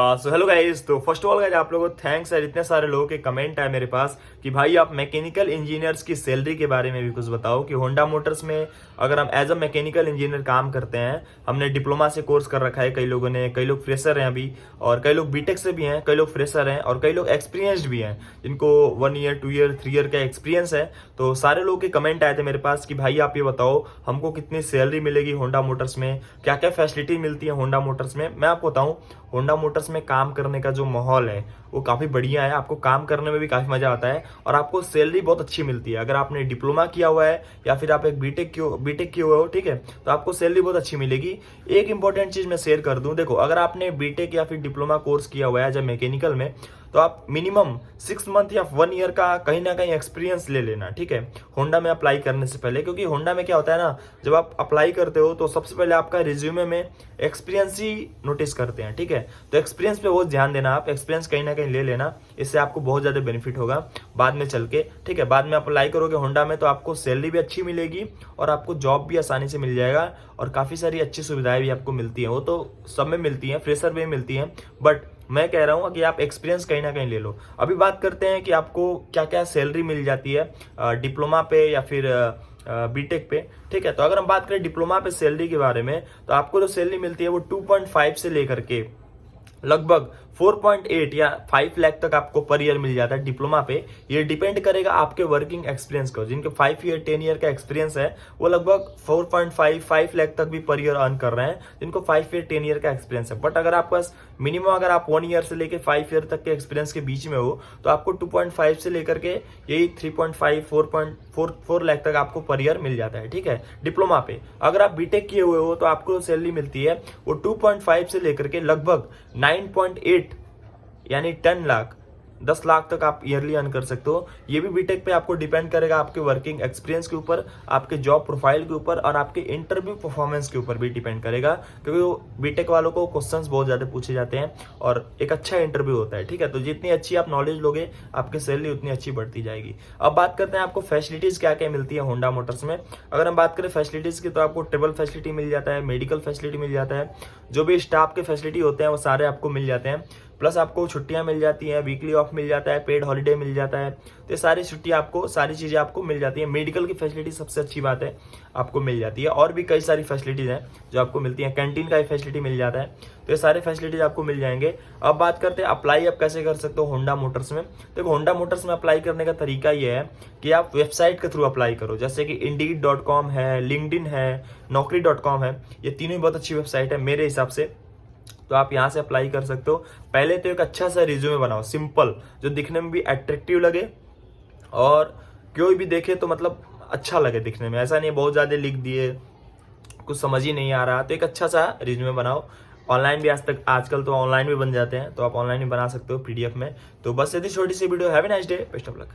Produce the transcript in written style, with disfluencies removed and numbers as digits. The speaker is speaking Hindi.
So hello guys. तो फर्स्ट ऑफ ऑल गाइस आप लोगों को थैंक्स है, इतने सारे लोगों के कमेंट आए मेरे पास कि भाई आप मैकेनिकल इंजीनियर्स की सैलरी के बारे में भी कुछ बताओ कि होंडा मोटर्स में अगर हम एज अ मैकेनिकल इंजीनियर काम करते हैं, हमने डिप्लोमा से कोर्स कर रखा है कई लोगों ने, कई लोग फ्रेशर हैं अभी, और कई लोग बीटेक से भी हैं, कई लोग फ्रेशर हैं और कई लोग एक्सपीरियंस्ड भी हैं जिनको 1 ईयर 2 ईयर 3 ईयर का एक्सपीरियंस है। तो सारे लोगों के कमेंट आए थे मेरे पास कि भाई आप ये बताओ हमको कितनी सैलरी मिलेगी होंडा मोटर्स में, क्या क्या फैसिलिटी मिलती है होंडा मोटर्स में। मैं आपको बताऊं, होंडा मोटर्स में काम करने का जो माहौल है वो काफ़ी बढ़िया है, आपको काम करने में भी काफ़ी मज़ा आता है और आपको सैलरी बहुत अच्छी मिलती है। अगर आपने डिप्लोमा किया हुआ है या फिर आप एक बीटेक किए हुए हो, ठीक है, तो आपको सैलरी बहुत अच्छी मिलेगी। एक इंपॉर्टेंट चीज़ मैं शेयर कर दूं, देखो अगर आपने बीटेक या फिर डिप्लोमा कोर्स किया हुआ है जब मैकेनिकल में, तो आप मिनिमम 6 मंथ या 1 ईयर का कहीं ना कहीं एक्सपीरियंस ले लेना, ठीक है, होंडा में अप्लाई करने से पहले। क्योंकि होंडा में क्या होता है ना, जब आप अप्लाई करते हो तो सबसे पहले आपका रिज्यूमे में एक्सपीरियंस ही नोटिस करते हैं, ठीक है। तो एक्सपीरियंस पे बहुत ध्यान देना, आप एक्सपीरियंस कहीं ना कहीं ले लेना, इससे आपको बहुत ज़्यादा बेनिफिट होगा बाद में चल के, ठीक है। बाद में अप्लाई करोगे होंडा में तो आपको सैलरी भी अच्छी मिलेगी और आपको जॉब भी आसानी से मिल जाएगा और काफ़ी सारी अच्छी सुविधाएं भी आपको मिलती हैं। वो तो सब में मिलती हैं, फ्रेशर में मिलती हैं, बट मैं कह रहा हूँ कि आप एक्सपीरियंस कहीं ना कहीं ले लो। अभी बात करते हैं कि आपको क्या क्या सैलरी मिल जाती है डिप्लोमा पे या फिर बीटेक पे, ठीक है। तो अगर हम बात करें डिप्लोमा पे सैलरी के बारे में, तो आपको जो सैलरी मिलती है वो 2.5 से लेकर के लगभग 4.8 या 5 लाख तक आपको पर ईयर मिल जाता है डिप्लोमा पे। ये डिपेंड करेगा आपके वर्किंग एक्सपीरियंस को। जिनके 5 ईयर 10 ईयर का एक्सपीरियंस है वो लगभग 4.5 लाख तक भी पर ईयर अर्न कर रहे हैं, जिनको 5 ईयर 10 ईयर का एक्सपीरियंस है। बट अगर आपके पास मिनिमम अगर आप 1 ईयर से लेकर 5 ईयर तक के एक्सपीरियंस के बीच में हो तो आपको 2.5 से लेकर के यही 3.5 4 लाख तक आपको पर ईयर मिल जाता है, ठीक है, डिप्लोमा पे। अगर आप बीटेक किए हुए हो तो आपको सैलरी मिलती है वो 2.5 से लेकर के लगभग 9.8 यानी 10 लाख तक आप ईयरली अर्न कर सकते हो। ये भी बीटेक पे आपको डिपेंड करेगा आपके वर्किंग एक्सपीरियंस के ऊपर, आपके जॉब प्रोफाइल के ऊपर और आपके इंटरव्यू परफॉर्मेंस के ऊपर भी डिपेंड करेगा। क्योंकि बीटेक वालों को क्वेश्चंस बहुत ज़्यादा पूछे जाते हैं और एक अच्छा इंटरव्यू होता है, ठीक है। तो जितनी अच्छी आप नॉलेज लोगे आपकी सैलरी उतनी अच्छी बढ़ती जाएगी। अब बात करते हैं आपको फैसिलिटीज़ क्या क्या मिलती है होंडा मोटर्स में। अगर हम बात करें फैसिलिटीज़ की तो आपको ट्रेवल फैसिलिटी मिल जाता है, मेडिकल फैसिलिटी मिल जाता है, जो भी स्टाफ के फैसिलिटी होते हैं वो सारे आपको मिल जाते हैं। प्लस आपको छुट्टियां मिल जाती हैं, वीकली ऑफ मिल जाता है, पेड हॉलीडे मिल जाता है। तो ये सारी छुट्टी आपको, सारी चीज़ें आपको मिल जाती हैं। मेडिकल की फैसिलिटी सबसे अच्छी बात है, आपको मिल जाती है। और भी कई सारी फैसिलिटीज़ हैं जो आपको मिलती हैं, कैंटीन का ही फैसिलिटी मिल जाता है। तो ये सारे फैसिलिटीज़ आपको मिल जाएंगे। अब बात करते हैं अप्लाई आप कैसे कर सकते हो होंडा मोटर्स में। देखो होंडा मोटर्स में अप्लाई करने का तरीका ये है कि आप वेबसाइट के थ्रू अप्लाई करो, जैसे कि Indeed.com है, लिंक्डइन है, Naukri.com है। ये तीनों ही बहुत अच्छी वेबसाइट है मेरे हिसाब से, तो आप यहाँ से अप्लाई कर सकते हो। पहले तो एक अच्छा सा रिज्यूमे बनाओ, सिंपल, जो दिखने में भी अट्रैक्टिव लगे और कोई भी देखे तो मतलब अच्छा लगे दिखने में। ऐसा नहीं बहुत ज़्यादा लिख दिए कुछ समझ ही नहीं आ रहा, तो एक अच्छा सा रिज्यूमे बनाओ। ऑनलाइन भी आजकल तो ऑनलाइन भी बन जाते हैं, तो आप ऑनलाइन भी बना सकते हो PDF में। तो बस यदि छोटी सी video. Have a nice day, best of luck.